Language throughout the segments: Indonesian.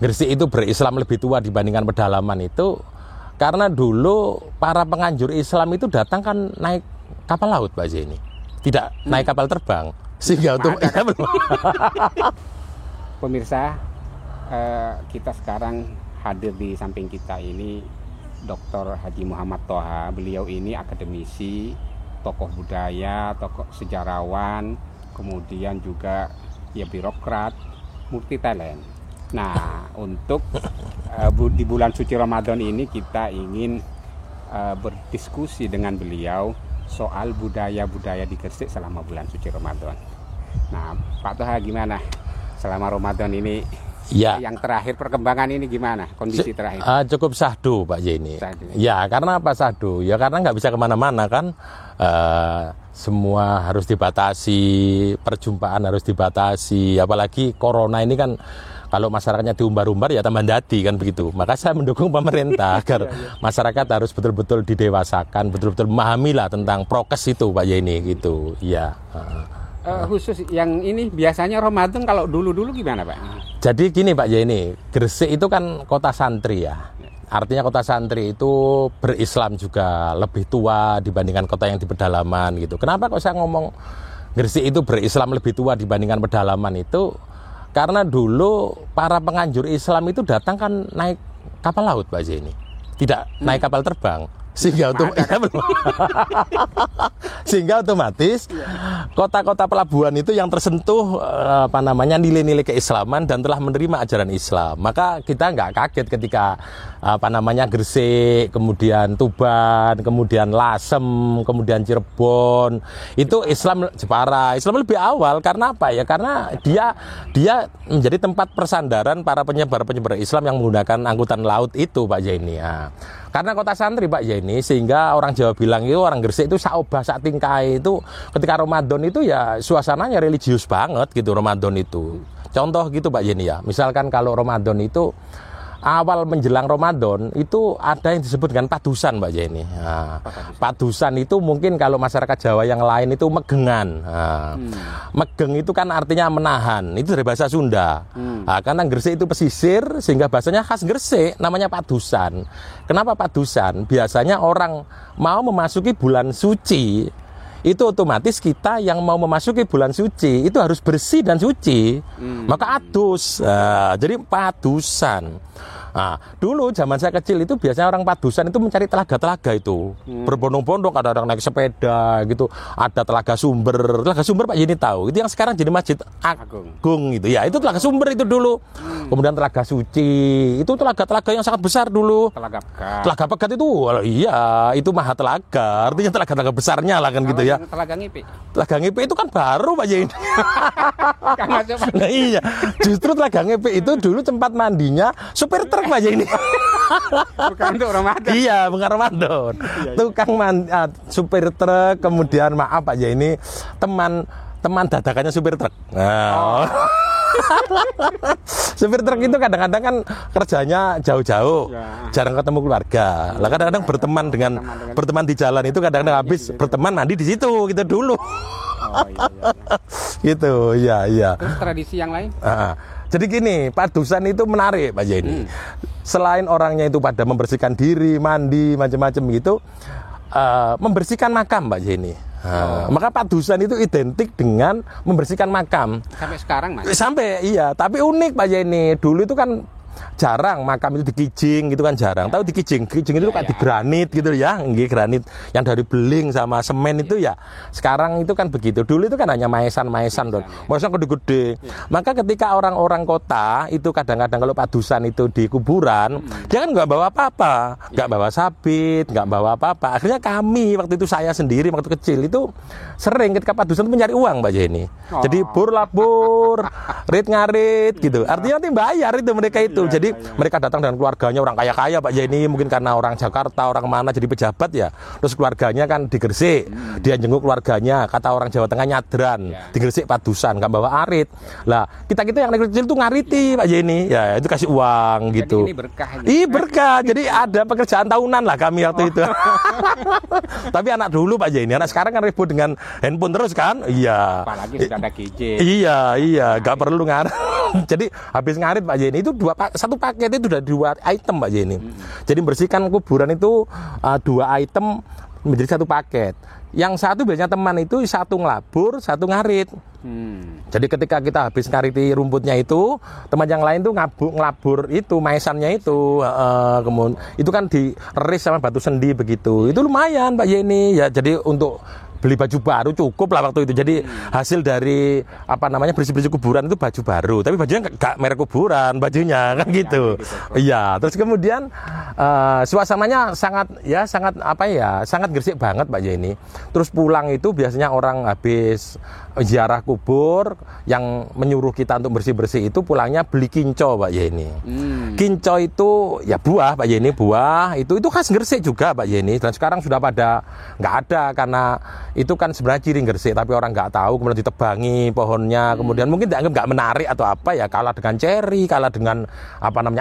Gresik itu berislam lebih tua dibandingkan pedalaman itu karena dulu para penganjur Islam itu datang kan naik kapal laut Pak Zaini, tidak naik kapal terbang, sehingga untuk pemirsa, kita sekarang hadir di samping kita ini Dr. Haji Muhammad Toha. Beliau ini akademisi, tokoh budaya, tokoh sejarawan, kemudian juga ya birokrat, multi talent. Nah, untuk di bulan suci Ramadan ini kita ingin berdiskusi dengan beliau soal budaya-budaya di Gresik selama bulan suci Ramadan. Nah, Pak Toha gimana selama Ramadan ini? Ya. Yang terakhir perkembangan ini gimana kondisi terakhir? Cukup sahdu Pak Zaini. Ya, karena apa sahdu? Ya karena nggak bisa kemana-mana kan. Semua harus dibatasi, perjumpaan harus dibatasi. Apalagi corona ini kan kalau masyarakatnya diumbar-umbar ya tambah dadi kan begitu. Maka saya mendukung pemerintah agar masyarakat harus betul-betul didewasakan, betul-betul memahami lah tentang prokes itu Pak Zaini gitu. Iya. Khusus yang ini biasanya Ramadan kalau dulu-dulu gimana Pak? Jadi gini Pak Zaini, Gresik itu kan kota santri ya. Artinya kota santri itu berislam juga lebih tua dibandingkan kota yang di pedalaman gitu. Kenapa kok saya ngomong Gresik itu berislam lebih tua dibandingkan pedalaman itu? Karena dulu para penganjur Islam itu datang kan naik kapal laut Pak Zaini, tidak naik kapal terbang. Sehingga otomatis kota-kota pelabuhan itu yang tersentuh nilai-nilai keislaman dan telah menerima ajaran Islam. Maka kita nggak kaget ketika Gresik, kemudian Tuban, kemudian Lasem, kemudian Cirebon itu Islam Jepara. Islam lebih awal karena apa ya? Karena dia menjadi tempat persandaran para penyebar Islam yang menggunakan angkutan laut itu Pak Zaini. Ya. Karena kota santri Pak Zaini, sehingga orang Jawa bilang itu orang Gresik itu saobah sak tingkai itu ketika Ramadan itu ya suasananya religius banget gitu Ramadan itu. Contoh gitu Pak Zaini ya. Misalkan kalau Ramadan itu awal menjelang Ramadan itu ada yang disebut dengan padusan Pak Zaini. Nah, padusan itu mungkin kalau masyarakat Jawa yang lain itu megengan. Nah, megeng itu kan artinya menahan. Itu dari bahasa Sunda. Nah, karena Gresik itu pesisir sehingga bahasanya khas Gresik namanya padusan. Kenapa padusan? Biasanya orang mau memasuki bulan suci itu otomatis kita yang mau memasuki bulan suci itu harus bersih dan suci. Maka adus. Jadi padusan. Nah, dulu zaman saya kecil itu biasanya orang padusan itu mencari telaga-telaga itu. Berbondong-bondong, ada orang naik sepeda gitu, ada telaga sumber Pak Zaini tahu. Itu yang sekarang jadi Masjid Agung gitu. Ya, itu telaga sumber itu dulu. Kemudian telaga suci, itu telaga-telaga yang sangat besar dulu. Telaga Pegat itu iya, itu maha telaga. Artinya telaga-telaga besarnya lah kan gitu ya. Telaga Ngipi. Telaga Ngipi itu kan baru Pak Zaini. Nah iya, justru Telaga Ngipi itu dulu tempat mandinya supir truk Pak Zaini. Bukan untuk Ramadan. Iya, bukan Ramadan. Tukang supir truk, kemudian maaf Pak Zaini, teman dadakannya supir truk. Nah. Supir truk itu kadang-kadang kan kerjanya jauh-jauh, jarang ketemu keluarga. Lah kadang-kadang berteman di jalan itu kadang-kadang habis berteman mandi di situ gitu dulu. Gitu, iya. Terus tradisi yang lain? Jadi gini, padusan itu menarik Pak Zaini. Selain orangnya itu pada membersihkan diri, mandi, macam-macam gitu, membersihkan makam Pak Zaini. Maka padusan itu identik dengan membersihkan makam. Sampai sekarang Mas? Sampai, iya. Tapi unik Pak Zaini. Dulu itu kan jarang makam itu dikijing gitu kan jarang. Tahu dikijing? Kijing itu kayak di granit gitu ya, nggih granit yang dari beling sama semen itu ya. Sekarang itu kan begitu. Dulu itu kan hanya maesan don. Maesan gede-gede. Maka ketika orang-orang kota itu kadang-kadang kalau padusan itu di kuburan, dia kan nggak bawa apa-apa, nggak bawa sabit, nggak bawa apa-apa. Akhirnya kami waktu itu saya sendiri waktu kecil itu sering ketika padusan itu mencari uang Pak Zaini. Jadi bur lapur, rit ngarit gitu. Artinya nanti bayar itu mereka itu. Jadi mereka datang dengan keluarganya orang kaya-kaya Pak Zaini, mungkin karena orang Jakarta, orang mana jadi pejabat ya. Terus keluarganya kan di Gresik, dia jenguk keluarganya, kata orang Jawa Tengah nyadran, di Gresik padusan, nggak bawa arit. Lah kita yang anak kecil tuh ngariti Pak Zaini, ya itu kasih uang gitu. Jadi ini berkah. Berkah. Jadi ada pekerjaan tahunan lah kami waktu itu. Tapi anak dulu Pak Zaini, anak sekarang kan ribut dengan handphone terus kan? Iya. Apalagi sudah ada gadget. Iya, nggak perlu ngarit. Jadi habis ngarit Pak Zaini itu satu paket itu udah 2 item Pak Jenny. Jadi bersihkan kuburan itu 2 item menjadi satu paket. Yang satu biasanya teman itu satu ngelabur, satu ngarit. Jadi ketika kita habis ngariti rumputnya itu, teman yang lain tuh ngelabur itu maesannya itu, kemudian itu kan diiris sama batu sendi begitu. Itu lumayan Pak Yeni ya. Jadi untuk beli baju baru cukup lah waktu itu. Jadi hasil dari bersih-bersih kuburan itu baju baru. Tapi bajunya nggak merek kuburan, bajunya kan gitu. Iya. Terus kemudian suasananya sangat gresik banget Pak Yeni. Terus pulang itu biasanya orang habis ziarah kubur yang menyuruh kita untuk bersih-bersih itu pulangnya beli kinco Pak Yeni. Kinco itu ya buah Pak Yeni, buah itu khas Gresik juga Pak Yeni. Dan sekarang sudah pada nggak ada karena itu kan sebenarnya ciri Gresik tapi orang nggak tahu, kemudian ditebangi pohonnya, kemudian mungkin dianggap nggak menarik atau apa ya, kalah dengan ceri, kalah dengan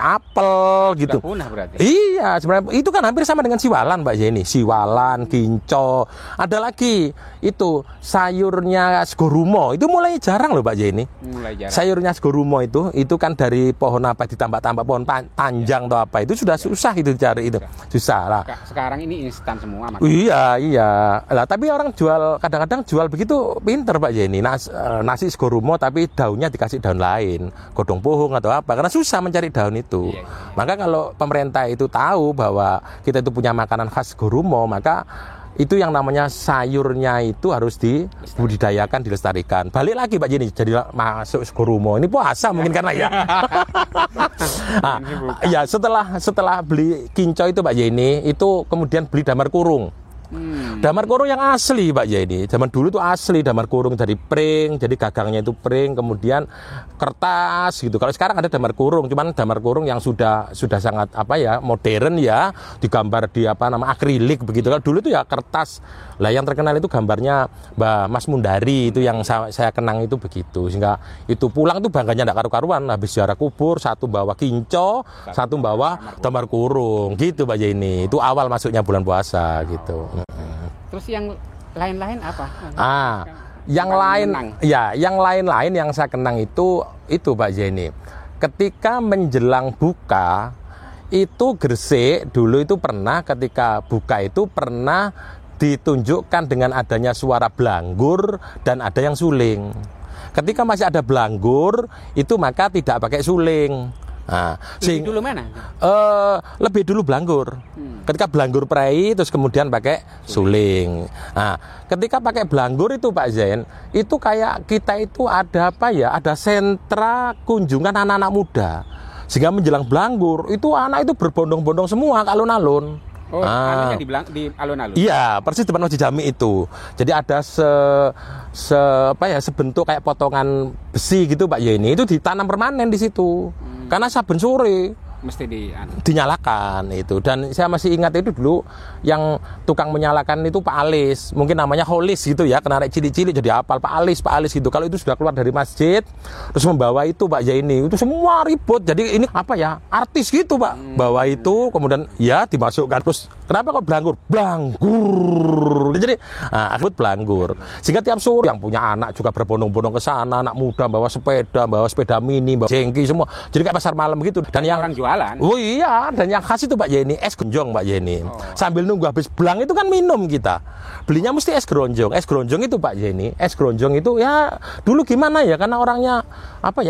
apel gitu. Sudah punah berarti. Iya, sebenarnya itu kan hampir sama dengan siwalan Pak Yeni, siwalan, kinco. Ada lagi itu sayurnya sgorumo, itu mulai jarang loh Pak Yeni. Mulai jarang. Sayurnya sgorumo itu kan dari pohon apa ditambah-tambah pohon panjang atau apa, itu sudah susah itu cari itu. Susah lah. Sekarang ini instan semua makanya. Iya. Lah tapi orang kadang-kadang jual begitu pinter Pak Yeni. Nasi sgorumo tapi daunnya dikasih daun lain, godong pohong atau apa, karena susah mencari daun itu. Iya. Maka kalau pemerintah itu tahu bahwa kita itu punya makanan khas sgorumo, maka itu yang namanya sayurnya itu harus dibudidayakan, dilestarikan. Balik lagi Pak Yeni, jadi masuk sgorumo. Ini puasa mungkin karena ya. Ya setelah beli kinco itu Pak Yeni, itu kemudian beli damar kurung. Damar kurung yang asli Pak Yeni. Zaman dulu itu asli damar kurung dari pring, jadi gagangnya itu pring, kemudian kertas gitu. Kalau sekarang ada damar kurung, cuman damar kurung yang sudah sangat modern ya, digambar di akrilik begitu. Kalau dulu itu ya kertas. Lah yang terkenal itu gambarnya Mbah Mas Mundari, itu yang saya kenang itu begitu. Sehingga itu pulang itu bangganya enggak karu-karuan, habis ziarah kubur, satu bawa kinco, satu bawa damar kurung gitu Pak Yeni. Itu awal masuknya bulan puasa gitu. Terus yang lain-lain apa? Yang lain-lain yang saya kenang itu Pak Yeni. Ketika menjelang buka itu Gresik dulu itu pernah ketika buka itu pernah ditunjukkan dengan adanya suara blanggur dan ada yang suling. Ketika masih ada blanggur itu maka tidak pakai suling. Lebih dulu mana? Lebih dulu blanggur. Ketika blanggur prei terus kemudian pakai suling. Ketika pakai blanggur itu Pak Zain, itu kayak kita itu ada ada sentra kunjungan anak-anak muda. Sehingga menjelang blanggur itu anak itu berbondong-bondong semua ke alun-alun. Anunya di alun-alun. Iya, persis depan Masjid Jami itu. Jadi ada sebentuk kayak potongan besi gitu Pak Yeni, itu ditanam permanen di situ. Karena saben sore mesti dinyalakan itu. Dan saya masih ingat itu dulu yang tukang menyalakan itu Pak Alis, mungkin namanya Holis gitu ya, kena cilik-cilik jadi hafal Pak Alis gitu. Kalau itu sudah keluar dari masjid terus membawa itu Pak Zaini, itu semua ribut. Jadi ini artis gitu Pak, bawa itu kemudian ya dimasukkan. Terus kenapa kok blanggur? Jadi akut blanggur. Sehingga tiap sore yang punya anak juga berbondong-bondong ke sana, anak muda bawa sepeda mini, bawa jengki semua. Jadi kayak pasar malam gitu. Dan yang orang jualan. Oh iya, dan yang khas itu Pak Yeni, es gronjong Pak Yeni. Sambil nunggu habis belang itu kan minum kita. Belinya mesti es gronjong. Es gronjong itu Pak Yeni, es gronjong itu ya dulu gimana ya, karena orangnya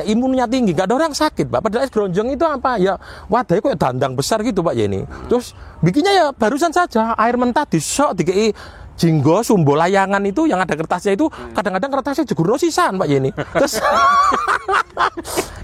imunnya tinggi, gak ada orang sakit Pak. Padahal es gronjong itu wadahnya kok dandang besar gitu Pak Yeni. Terus bikinnya ya barusan saja air mentah disok dikei jinggo sumbo layangan itu yang ada kertasnya itu, kadang-kadang kertasnya jegurno sisan Pak Yeni. Terus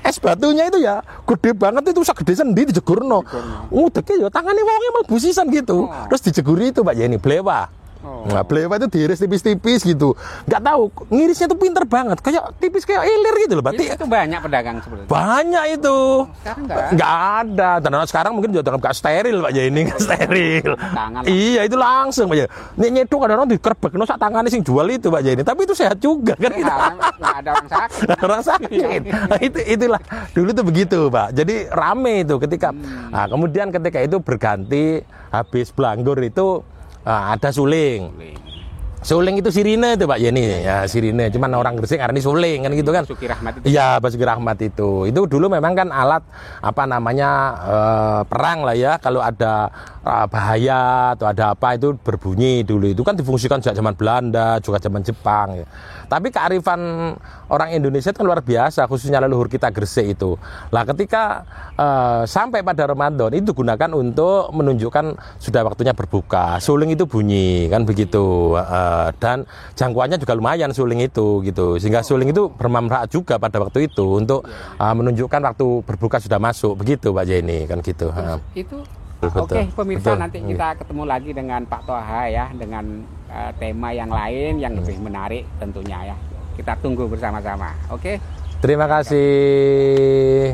es batunya itu ya gede banget, itu segede sendi dijegurno. Udeke ya tangane wonge mlebu sisan gitu. Terus dijeguri itu Pak Yeni blewa. Nah, blewa itu diiris tipis-tipis gitu. Nggak tahu, ngirisnya tuh pinter banget. Kayak tipis kayak ilir gitu loh, berarti. Itu banyak pedagang sebenarnya. Banyak itu. Sekarang nggak ada. Dan sekarang mungkin juga nggak steril Pak Yeni, nggak steril. Iya, itu langsung Pak Yeni. Nek nyeduk kadang-kadang dikerbekno sak tangane sing jual itu Pak Yeni. Tapi itu sehat juga kan. Nggak ada orang sakit. Orang sakit. Nah, itulah. Dulu tuh begitu Pak. Jadi rame itu ketika. Nah, kemudian ketika itu berganti habis blanggur itu ada suling. Suling itu sirine itu Pak Yeni, ya sirine. Cuman orang Gresik arani suling kan gitu kan. Basuki Rahmat itu. Iya, Basuki Rahmat itu. Itu dulu memang kan alat apa namanya perang lah ya. Kalau ada bahaya atau ada apa itu berbunyi dulu. Itu kan difungsikan sejak zaman Belanda, juga zaman Jepang. Ya. Tapi kearifan orang Indonesia itu kan luar biasa, khususnya leluhur kita Gresik itu. Lah ketika sampai pada Ramadan itu gunakan untuk menunjukkan sudah waktunya berbuka. Suling itu bunyi kan begitu. Dan jangkauannya juga lumayan suling itu gitu. Sehingga suling itu bermanfaat juga pada waktu itu untuk menunjukkan waktu berbuka sudah masuk. Begitu Pak Jenny kan gitu. Itu Betul, oke pemirsa, betul. nanti kita ketemu lagi dengan Pak Toha ya, dengan tema yang lain yang lebih menarik tentunya ya. Kita tunggu bersama-sama. Oke. Terima kasih.